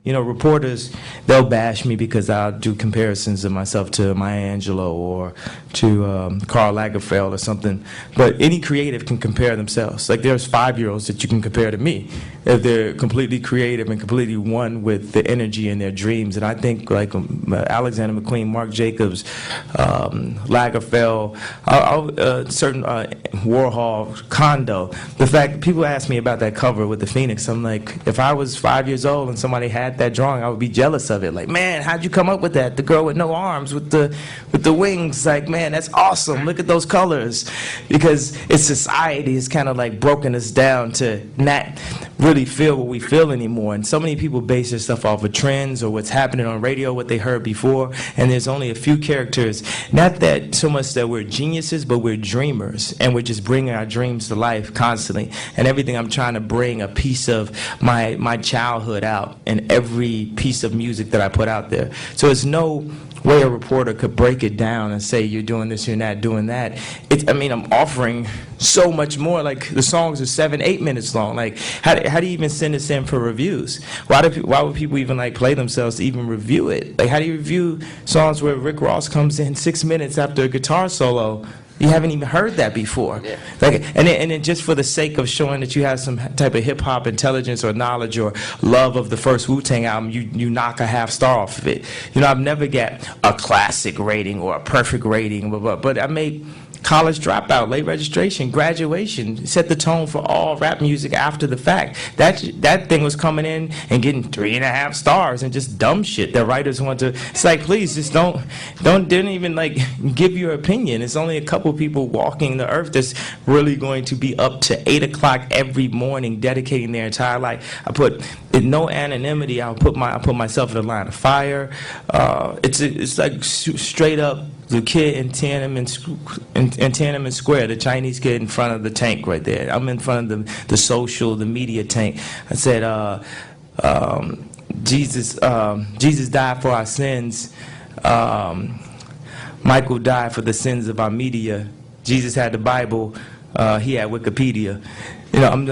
Reporters, they'll bash me because I'll do comparisons of myself to Maya Angelou or to Karl Lagerfeld or something. But any creative can compare themselves. Like there's 5-year-olds that you can compare to me if they're completely creative and completely one with the energy in their dreams. And I think like Alexander McQueen, Marc Jacobs, Lagerfeld, certain Warhol, Kondo. The fact people ask me about that cover with the Phoenix, I'm like, if I was 5 years old and somebody had that drawing, I would be jealous of it. Like, man, how'd you come up with that? The girl with no arms, with the wings. Like, man, that's awesome. Look at those colors. Because it's society has kind of like broken us down to not really feel what we feel anymore. And so many people base their stuff off of trends or what's happening on radio, what they heard before. And there's only a few characters. Not that so much that we're geniuses, but we're dreamers. And we're just bringing our dreams to life constantly. And everything, I'm trying to bring a piece of my childhood out in every piece of music that I put out there. So it's no way a reporter could break it down and say you're doing this, you're not doing that. I'm offering so much more. Like the songs are 7-8 minutes long. Like how do you even send this in for reviews? Why would people even like play themselves to even review it? Like how do you review songs where Rick Ross comes in 6 minutes after a guitar solo? You haven't even heard that before. Yeah. Like, and then just for the sake of showing that you have some type of hip-hop intelligence or knowledge or love of the first Wu-Tang album, you knock a half star off of it. I've never got a classic rating or a perfect rating, but I made College Dropout, Late Registration, Graduation, set the tone for all rap music after the fact. That thing was coming in and getting 3.5 stars and just dumb shit that writers want to. It's like, please, just didn't even like give your opinion. It's only a couple people walking the earth that's really going to be up to 8 o'clock every morning, dedicating their entire life. I put in no anonymity. I put myself in the line of fire. It's like straight up. The kid in Tiananmen Square, the Chinese kid in front of the tank right there. I'm in front of the media tank. I said, Jesus died for our sins. Michael died for the sins of our media. Jesus had the Bible. He had Wikipedia. I'm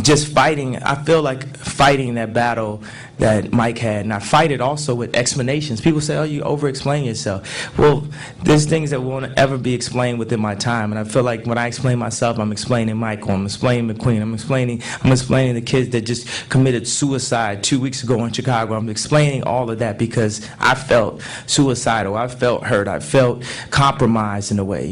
just fighting. I feel like fighting that battle that Mike had, and I fight it also with explanations. People say, oh, you over-explain yourself. Well, there's things that won't ever be explained within my time, and I feel like when I explain myself, I'm explaining Michael, I'm explaining McQueen, I'm explaining the kids that just committed suicide 2 weeks ago in Chicago. I'm explaining all of that because I felt suicidal, I felt hurt, I felt compromised in a way.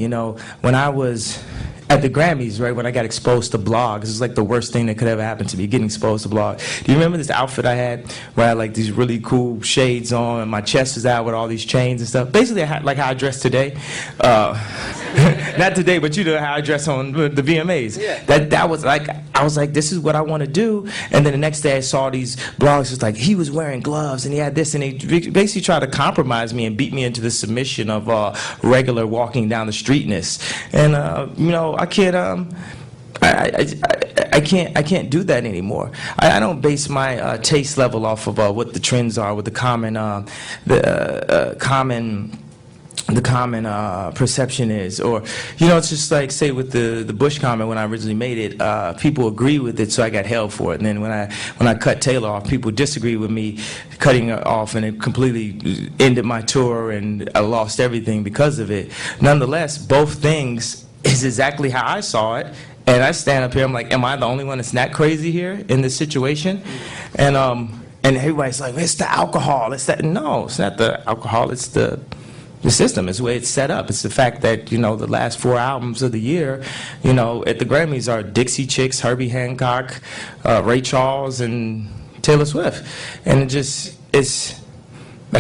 When I was at the Grammys, right, when I got exposed to blogs, it was like the worst thing that could ever happen to me, getting exposed to blogs. Do you remember this outfit I had where I had like these really cool shades on and my chest was out with all these chains and stuff? Basically, I had, like how I dress today. Not today, but how I dress on the VMAs. Yeah. That was like, I was like, this is what I want to do. And then the next day I saw these blogs, it's like, he was wearing gloves and he had this, and he basically tried to compromise me and beat me into the submission of regular walking down the streetness. And, I can't do that anymore. I don't base my taste level off of what the trends are, what the common perception is, or it's just like, say, with the Bush comment when I originally made it, people agree with it, so I got held for it. And then when I cut Taylor off, people disagree with me cutting her off, and it completely ended my tour, and I lost everything because of it. Nonetheless, both things is exactly how I saw it, and I stand up here, I'm like, am I the only one that's not crazy here in this situation? And everybody's like, it's the alcohol, it's that. No, it's not the alcohol, it's the system. It's the way it's set up. It's the fact that, the last 4 albums of the year, at the Grammys are Dixie Chicks, Herbie Hancock, Ray Charles, and Taylor Swift. And that's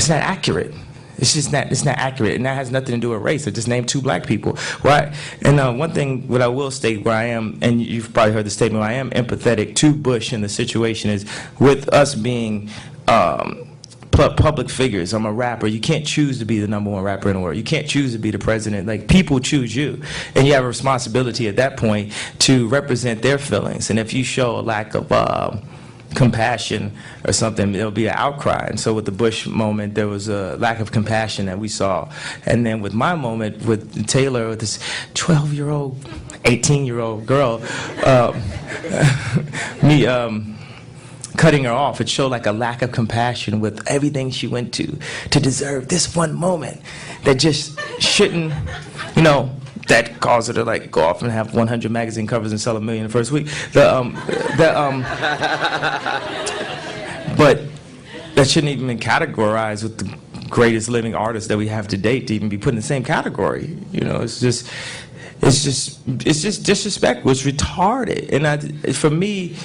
not accurate. It's not accurate, and that has nothing to do with race. I just named 2 black people. Right? And one thing, what I will state, where I am, and you've probably heard the statement, where I am empathetic to Bush in the situation is, with us being public figures. I'm a rapper. You can't choose to be the #1 rapper in the world. You can't choose to be the president. Like, people choose you, and you have a responsibility at that point to represent their feelings. And if you show a lack of compassion or something, there'll be an outcry. And so with the Bush moment, there was a lack of compassion that we saw. And then with my moment with Taylor, with this 12-year-old, 18-year-old girl, cutting her off, it showed like a lack of compassion with everything she went to deserve this one moment that just shouldn't, you know, that caused her to like go off and have 100 magazine covers and sell 1 million the first week. But that shouldn't even been categorized with the greatest living artists that we have to date to even be put in the same category. You know, it's just disrespectful. It's retarded. And for me,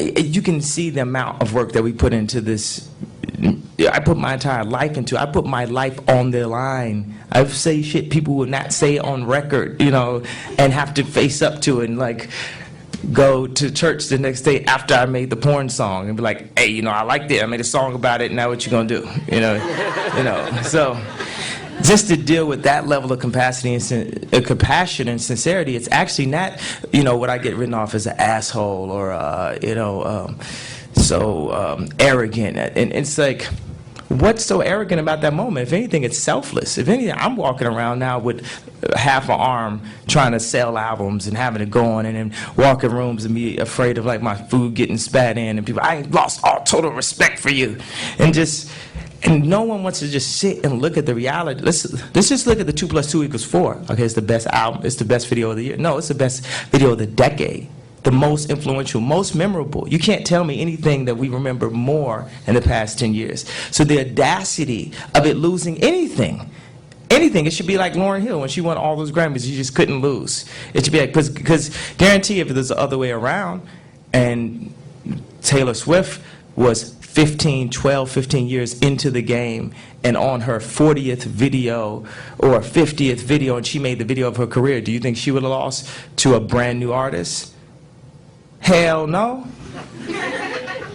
you can see the amount of work that we put into this. I put my entire life into it. I put my life on the line. I say shit people would not say on record, you know, and have to face up to it and like go to church the next day after I made the porn song and be like, hey, you know, I liked it. I made a song about it. Now what you gonna do? You know. So just to deal with that level of compassion and sincerity, it's actually not, you know, what I get written off as an asshole or, arrogant. And it's like, what's so arrogant about that moment? If anything, it's selfless. If anything, I'm walking around now with half an arm trying to sell albums and having it go on and then walk in rooms and be afraid of like my food getting spat in and people, I lost all total respect for you. And no one wants to just sit and look at the reality. Let's just look at the 2 + 2 = 4. Okay, it's the best album, it's the best video of the year. No, it's the best video of the decade. The most influential, most memorable. You can't tell me anything that we remember more in the past 10 years. So the audacity of it losing anything, it should be like Lauryn Hill when she won all those Grammys, you just couldn't lose. It should be like, because guarantee if there's the other way around, and Taylor Swift was 15 years into the game and on her 40th video or 50th video and she made the video of her career, do you think she would have lost to a brand new artist? Hell no.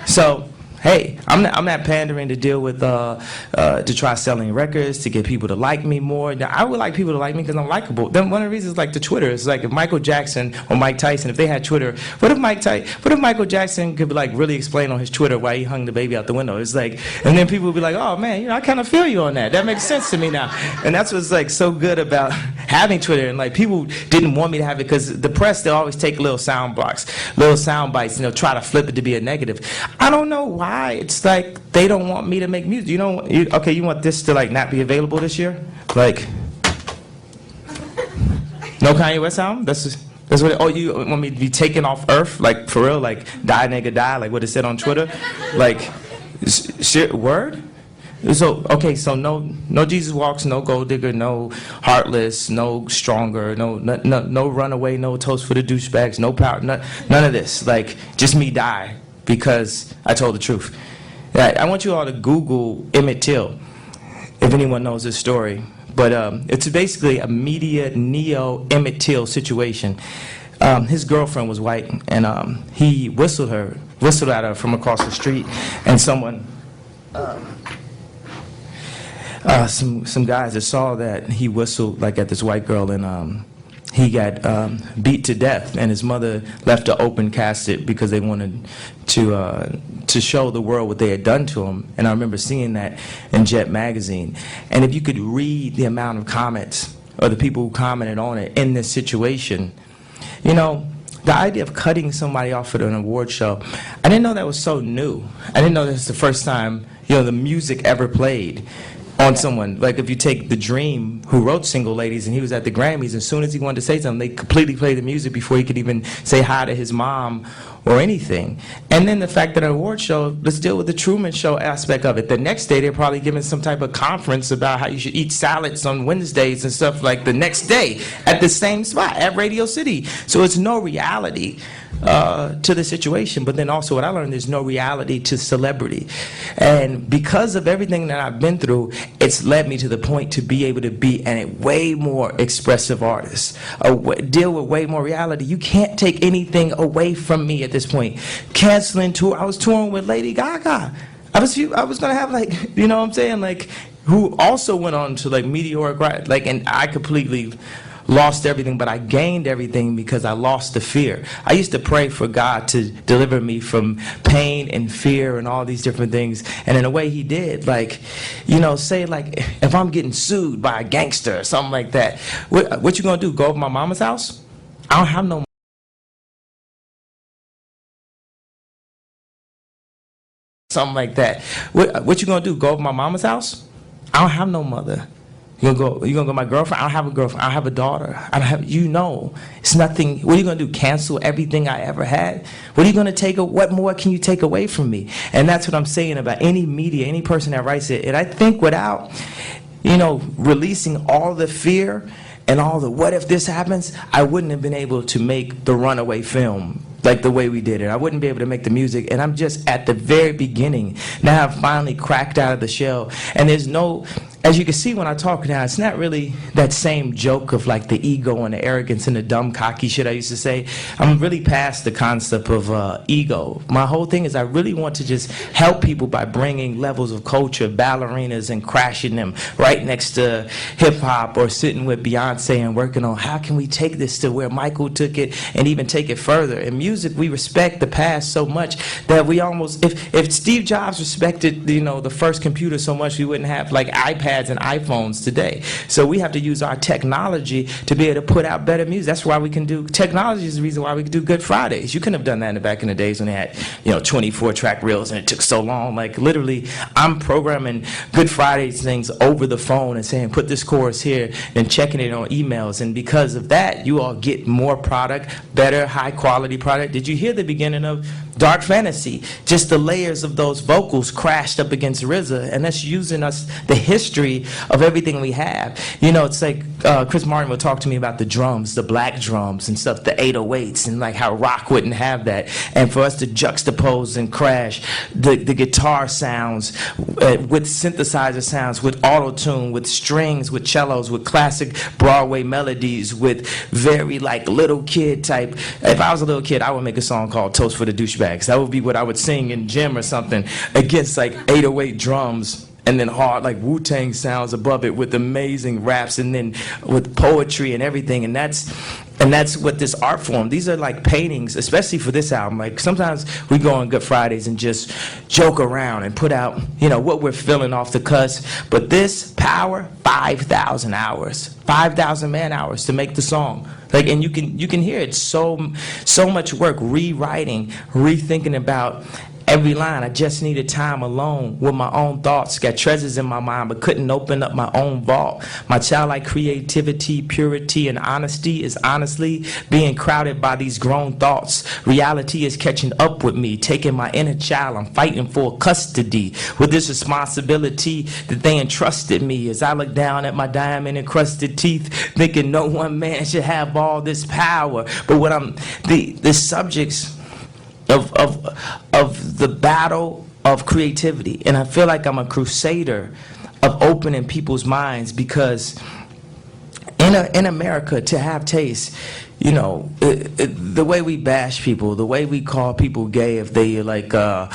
So, hey, I'm not pandering to deal with to try selling records to get people to like me more. Now, I would like people to like me because I'm likable. Then one of the reasons like the Twitter is like if Michael Jackson or Mike Tyson, if they had Twitter, what if Michael Jackson could like really explain on his Twitter why he hung the baby out the window? It's like, and then people would be like, oh man, you know, I kind of feel you on that. That makes sense to me now. And that's what's like so good about having Twitter. And like people didn't want me to have it because the press, they'll always take little sound bites, and they'll try to flip it to be a negative. I don't know why. It's like they don't want me to make music. You know, okay, you want this to like not be available this year? Like, no Kanye West album? That's what. Oh, you want me to be taken off Earth? Like for real? Like die nigga die? Like what it said on Twitter? Like, shit. Word? So okay, so no Jesus Walks, no Gold Digger, no Heartless, no Stronger, no Runaway, no Toast for the Douchebags, no Power, none of this. Like just me die. Because I told the truth. I want you all to Google Emmett Till, if anyone knows this story. But it's basically a media neo-Emmett Till situation. His girlfriend was white, and he whistled at her from across the street, and someone, some guys that saw that he whistled like at this white girl, and he got beat to death, and his mother left an open casket because they wanted to show the world what they had done to him. And I remember seeing that in Jet magazine. And if you could read the amount of comments or the people who commented on it in this situation, you know, the idea of cutting somebody off at an award show, I didn't know that was so new. I didn't know that was the first time, you know, the music ever played on someone. Like if you take The Dream, who wrote Single Ladies, and he was at the Grammys, as soon as he wanted to say something, they completely played the music before he could even say hi to his mom or anything. And then the fact that an award show, let's deal with the Truman Show aspect of it. The next day, they're probably giving some type of conference about how you should eat salads on Wednesdays and stuff like the next day at the same spot at Radio City. So it's no reality to the situation, but then also what I learned, there's no reality to celebrity. And because of everything that I've been through, it's led me to the point to be able to be a way more expressive artist, deal with way more reality. You can't take anything away from me at this point. Canceling tour, I was touring with Lady Gaga. I was gonna have like, you know what I'm saying, like, who also went on to like meteoric rise, like, and I completely lost everything, but I gained everything because I lost the fear. I used to pray for God to deliver me from pain and fear and all these different things, and in a way he did. Like, you know, say like if I'm getting sued by a gangster or something like that, what you gonna do, go over my mama's house? I don't have no something like that. What you gonna do? Go over my mama's house? I don't have no mother. You gonna go to my girlfriend? I don't have a girlfriend. I don't have a daughter. I don't have, it's nothing. What are you gonna do? Cancel everything I ever had? What are you gonna take? What more can you take away from me? And that's what I'm saying about any media, any person that writes it. And I think without, releasing all the fear and all the what if this happens, I wouldn't have been able to make the Runaway film like the way we did it. I wouldn't be able to make the music, and I'm just at the very beginning. Now I've finally cracked out of the shell, and there's no, as you can see when I talk now, it's not really that same joke of like the ego and the arrogance and the dumb cocky shit I used to say. I'm really past the concept of ego. My whole thing is I really want to just help people by bringing levels of culture, ballerinas, and crashing them right next to hip hop, or sitting with Beyonce and working on how can we take this to where Michael took it and even take it further. In music, we respect the past so much that we almost, if Steve Jobs respected the first computer so much, we wouldn't have like iPads and iPhones today. So we have to use our technology to be able to put out better music. That's why we can do, technology is the reason why we can do Good Fridays. You couldn't have done that back in the days when they had 24-track reels and it took so long. Like literally, I'm programming Good Fridays things over the phone and saying put this chorus here and checking it on emails. And because of that, you all get more product, better, high quality product. Did you hear the beginning of Dark Fantasy? Just the layers of those vocals crashed up against RZA, and that's using the history of everything we have. It's like Chris Martin will talk to me about the drums, the black drums and stuff, the 808s, and like how rock wouldn't have that. And for us to juxtapose and crash the guitar sounds with synthesizer sounds, with auto-tune, with strings, with cellos, with classic Broadway melodies, with very like little kid type. If I was a little kid, I would make a song called Toast for the Douchebags. That would be what I would sing in gym or something against like 808 drums, and then hard like Wu-Tang sounds above it with amazing raps, and then with poetry and everything. And that's what this art form, these are like paintings, especially for this album. Like sometimes we go on Good Fridays and just joke around and put out, what we're feeling off the cusp. But this power, 5,000 hours, 5,000 man hours to make the song. Like, and you can hear it, so much work, rewriting, rethinking about every line. I just needed time alone with my own thoughts. Got treasures in my mind, but couldn't open up my own vault. My childlike creativity, purity, and honesty is honestly being crowded by these grown thoughts. Reality is catching up with me, taking my inner child. I'm fighting for custody with this responsibility that they entrusted me. As I look down at my diamond-encrusted teeth, thinking no one man should have all this power. But what the subjects of the battle of creativity, and I feel like I'm a crusader of opening people's minds, because in America, to have taste, the way we bash people, the way we call people gay if they like look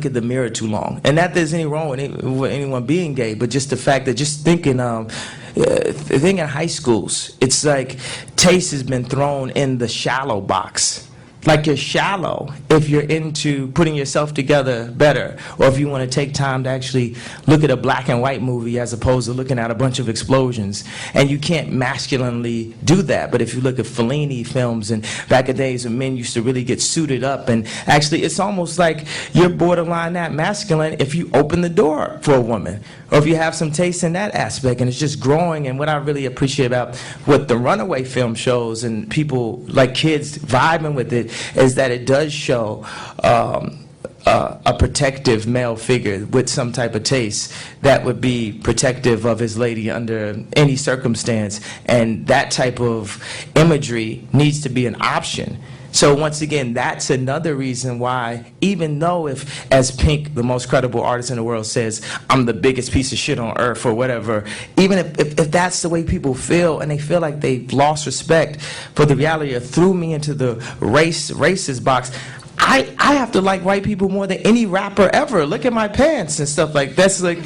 at the mirror too long, and not that there's any wrong with anyone being gay, but just the fact that just thinking in high schools, it's like taste has been thrown in the shallow box. Like you're shallow if you're into putting yourself together better, or if you want to take time to actually look at a black and white movie as opposed to looking at a bunch of explosions. And you can't masculinely do that. But if you look at Fellini films, and back in days when men used to really get suited up, and actually it's almost like you're borderline that masculine if you open the door for a woman, or if you have some taste in that aspect. And it's just growing. And what I really appreciate about what the Runaway film shows, and people like kids vibing with it, is that it does show a protective male figure with some type of taste that would be protective of his lady under any circumstance. And that type of imagery needs to be an option. So once again, that's another reason why, even though if, as Pink, the most credible artist in the world, says, I'm the biggest piece of shit on earth or whatever, even if that's the way people feel, and they feel like they've lost respect for the reality or threw me into the racist box, I have to like white people more than any rapper ever. Look at my pants and stuff like that's like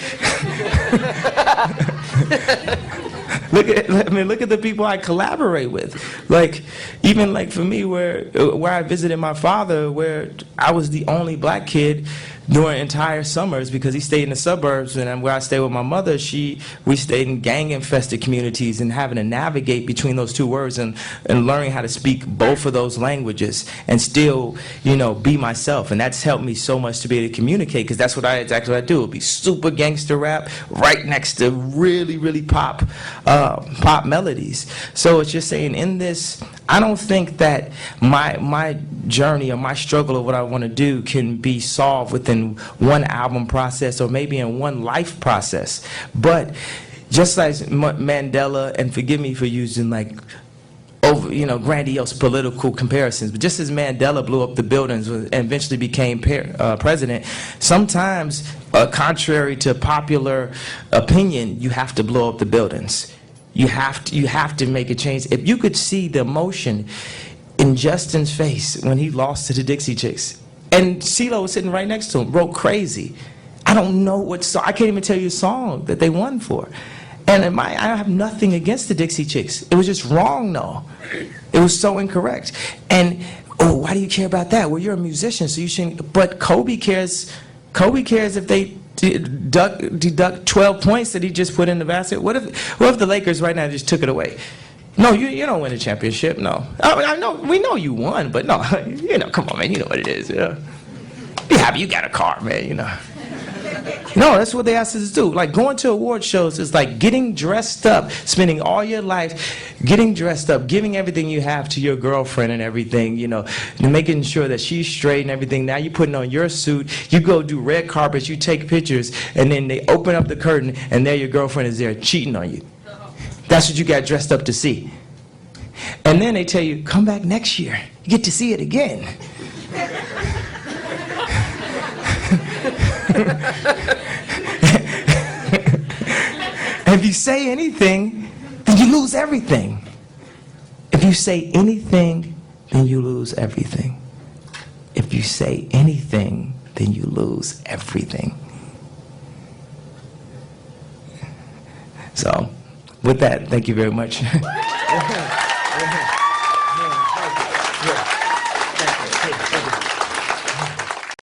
look at the people I collaborate with. Like, even like for me, where I visited my father, where I was the only black kid during entire summers because he stayed in the suburbs, and where I stayed with my mother, we stayed in gang-infested communities, and having to navigate between those two words and learning how to speak both of those languages and still, be myself. And that's helped me so much to be able to communicate, because that's exactly what I do. It'll be super gangster rap right next to really, really pop melodies. So it's just saying, in this, I don't think that my journey or my struggle of what I want to do can be solved within one album process or maybe in one life process. But just like Mandela, and forgive me for using like grandiose political comparisons, but just as Mandela blew up the buildings and eventually became president, sometimes, contrary to popular opinion, you have to blow up the buildings. You have to make a change. If you could see the emotion in Justin's face when he lost to the Dixie Chicks, and CeeLo was sitting right next to him, wrote Crazy. I don't know what song, I can't even tell you a song that they won for. And I have nothing against the Dixie Chicks. It was just wrong, though. It was so incorrect. And, why do you care about that? Well, you're a musician, so you shouldn't. But Kobe cares if they deduct 12 points that he just put in the basket. What if the Lakers right now just took it away? No, you don't win a championship, no. I know, we know you won, but no, come on, man, you know what it is, Be happy you got a car, man, No, that's what they asked us to do. Like, going to award shows is like getting dressed up, spending all your life getting dressed up, giving everything you have to your girlfriend and everything, making sure that she's straight and everything. Now you're putting on your suit, you go do red carpets, you take pictures, and then they open up the curtain, and there your girlfriend is there cheating on you. That's what you got dressed up to see. And then they tell you, come back next year. You get to see it again. If you say anything, then you lose everything. If you say anything, then you lose everything. If you say anything, then you lose everything. So, with that, thank you very much.